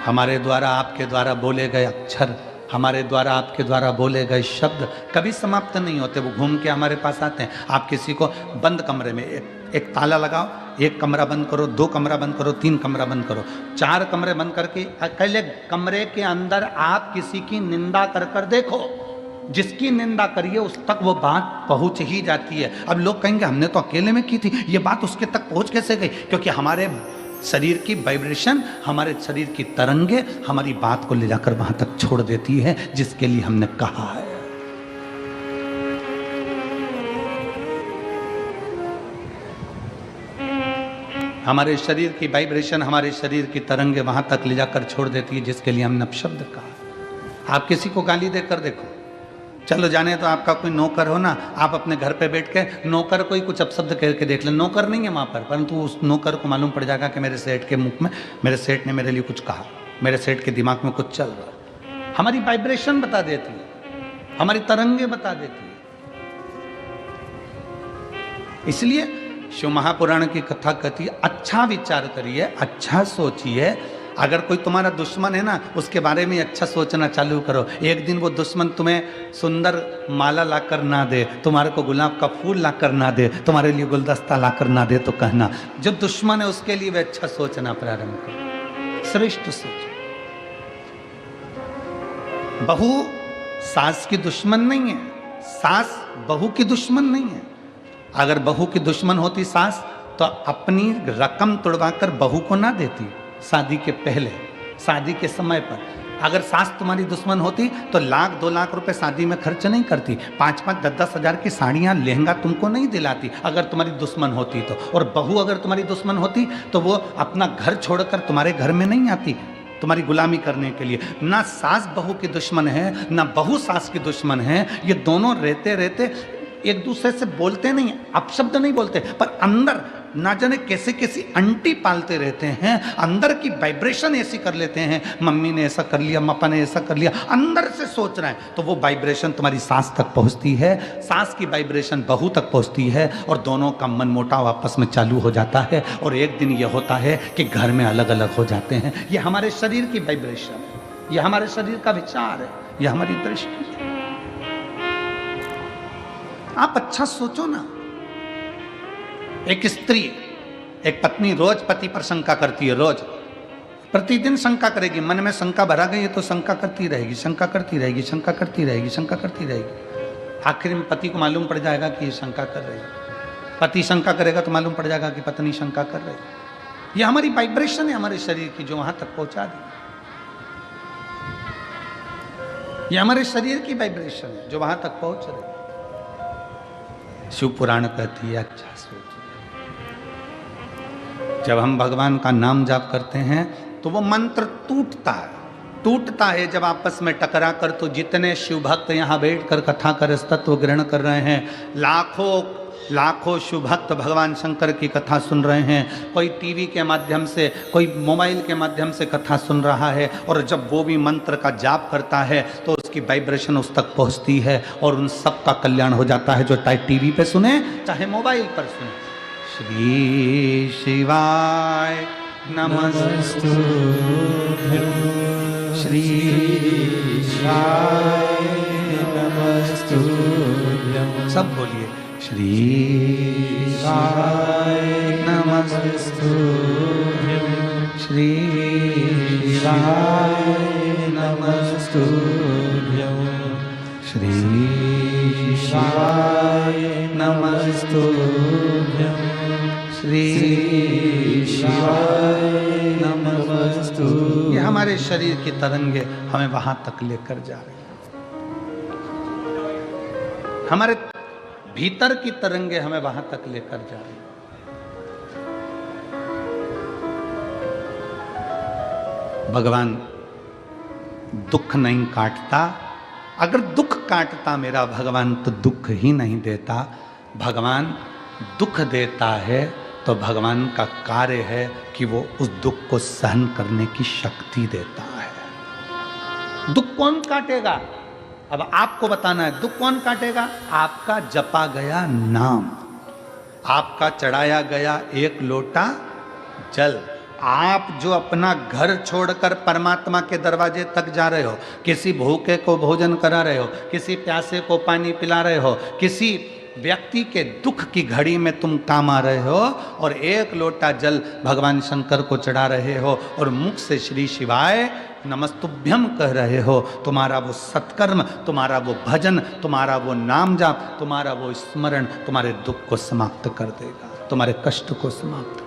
हमारे द्वारा आपके द्वारा बोले गए अक्षर, हमारे द्वारा आपके द्वारा बोले गए शब्द कभी समाप्त नहीं होते, वो घूम के हमारे पास आते हैं। आप किसी को बंद कमरे में एक ताला लगाओ, एक कमरा बंद करो, 2 कमरा बंद करो, 3 कमरा बंद करो, 4 कमरे बंद करके अकेले कमरे के अंदर आप किसी की निंदा कर कर देखो, जिसकी निंदा करिए उस तक वो बात पहुंच ही जाती है। अब लोग कहेंगे हमने तो अकेले में की थी, ये बात उसके तक पहुंच कैसे गई? क्योंकि हमारे शरीर की वाइब्रेशन, हमारे शरीर की तरंगे हमारी बात को ले जाकर वहां तक छोड़ देती है जिसके लिए हमने कहा है। हमारे शरीर की वाइब्रेशन, हमारे शरीर की तरंगे वहां तक ले जाकर छोड़ देती है जिसके लिए हमने अपशब्द कहा। आप किसी को गाली देकर देखो, चलो जाने तो आपका कोई नौकर हो ना, आप अपने घर पे बैठ के नौकर कोई कुछ अपशब्द कह के देख ले, नौकर नहीं है वहां पर, परंतु उस नौकर को मालूम पड़ जाएगा कि मेरे सेठ के मुख में, मेरे सेठ ने मेरे लिए कुछ कहा, मेरे सेठ के दिमाग में कुछ चल रहा है। हमारी वाइब्रेशन बता देती है, हमारी तरंगे बता देती है। इसलिए शिव महापुराण की कथा कहती है, अच्छा विचार करिए, अच्छा सोचिए। अगर कोई तुम्हारा दुश्मन है ना, उसके बारे में अच्छा सोचना चालू करो। एक दिन वो दुश्मन तुम्हें सुंदर माला लाकर ना दे, तुम्हारे को गुलाब का फूल लाकर ना दे, तुम्हारे लिए गुलदस्ता लाकर ना दे, तो कहना जो दुश्मन है उसके लिए वे अच्छा सोचना प्रारंभ करो, श्रेष्ठ सोचो। बहू सास की दुश्मन नहीं है, सास बहू की दुश्मन नहीं है। अगर बहू की दुश्मन होती सास तो अपनी रकम तुड़वाकर बहू को ना देती शादी के पहले, शादी के समय पर। अगर सास तुम्हारी दुश्मन होती तो 1-2 लाख रुपए शादी में खर्च नहीं करती, 5-5, 10-10 हजार की साड़ियां लहंगा तुमको नहीं दिलाती अगर तुम्हारी दुश्मन होती तो। और बहू अगर तुम्हारी दुश्मन होती तो वो अपना घर छोड़कर तुम्हारे घर में नहीं आती तुम्हारी गुलामी करने के लिए। ना सास बहू की दुश्मन है, ना बहू सास की दुश्मन है। ये दोनों रहते रहते एक दूसरे से बोलते नहीं, अपशब्द नहीं बोलते, पर अंदर ना जाने कैसे कैसी अंटी पालते रहते हैं, अंदर की वाइब्रेशन ऐसी कर लेते हैं। मम्मी ने ऐसा कर लिया, पापा ने ऐसा कर लिया, अंदर से सोच रहे हैं तो वो वाइब्रेशन तुम्हारी सास तक पहुंचती है, सास की वाइब्रेशन बहू तक पहुंचती है, और दोनों का मनमुटाव आपस में चालू हो जाता है। और एक दिन ये होता है कि घर में अलग अलग हो जाते हैं। ये हमारे शरीर की वाइब्रेशन है, ये हमारे शरीर का विचार है, ये हमारी दृष्टि है। आप अच्छा सोचो ना। एक स्त्री, एक पत्नी रोज पति पर शंका करती है, रोज प्रतिदिन शंका करेगी, मन में शंका भरा गई है तो शंका करती रहेगी, शंका करती रहेगी, शंका करती रहेगी, शंका करती रहेगी। आखिर में पति को मालूम पड़ जाएगा कि ये शंका कर रही है। पति शंका करेगा तो मालूम पड़ जाएगा कि पत्नी शंका कर रही है। ये हमारी वाइब्रेशन है हमारे शरीर की जो वहां तक पहुंचा दी। ये हमारे शरीर की वाइब्रेशन है जो वहां तक पहुंच रही है। शिव पुराण कहती है अच्छा सोचिए। जब हम भगवान का नाम जाप करते हैं तो वो मंत्र टूटता है जब आपस में टकरा कर। तो जितने शिव भक्त यहाँ बैठ कर कथा कर तत्व ग्रहण कर रहे हैं, लाखों शिव भक्त भगवान शंकर की कथा सुन रहे हैं। कोई टीवी के माध्यम से, कोई मोबाइल के माध्यम से कथा सुन रहा है, और जब वो भी मंत्र का जाप करता है तो उसकी वाइब्रेशन उस तक पहुंचती है और उन सब का कल्याण हो जाता है, जो चाहे टीवी पे सुने चाहे मोबाइल पर सुने। श्री शिवाय नमस्तुभ्यं, श्री शिवाय नमस्तुभ्यं। सब बोलिए श्री शिवाय नमस्तुभ्यं, श्री शिवाय नमस्तुभ्यं, श्री शिवाय नमस्तुभ्यं, श्री शिवाय नमस्तुभ्यं। ये हमारे शरीर की तरंगे हमें वहां तक लेकर जा रही हैं। हमारे भीतर की तरंगे हमें वहां तक लेकर जा रही हैं। भगवान दुख नहीं काटता। अगर दुख काटता मेरा भगवान तो दुख ही नहीं देता। भगवान दुख देता है तो भगवान का कार्य है कि वो उस दुख को सहन करने की शक्ति देता है। दुख कौन काटेगा? अब आपको बताना है दुख कौन काटेगा। आपका जपा गया नाम, आपका चढ़ाया गया एक लोटा जल, आप जो अपना घर छोड़कर परमात्मा के दरवाजे तक जा रहे हो, किसी भूखे को भोजन करा रहे हो, किसी प्यासे को पानी पिला रहे हो, किसी व्यक्ति के दुख की घड़ी में तुम काम आ रहे हो और एक लोटा जल भगवान शंकर को चढ़ा रहे हो और मुख से श्री शिवाय नमस्तुभ्यम कह रहे हो, तुम्हारा वो सत्कर्म, तुम्हारा वो भजन, तुम्हारा वो नाम जाप, तुम्हारा वो स्मरण तुम्हारे दुख को समाप्त कर देगा, तुम्हारे कष्ट को समाप्त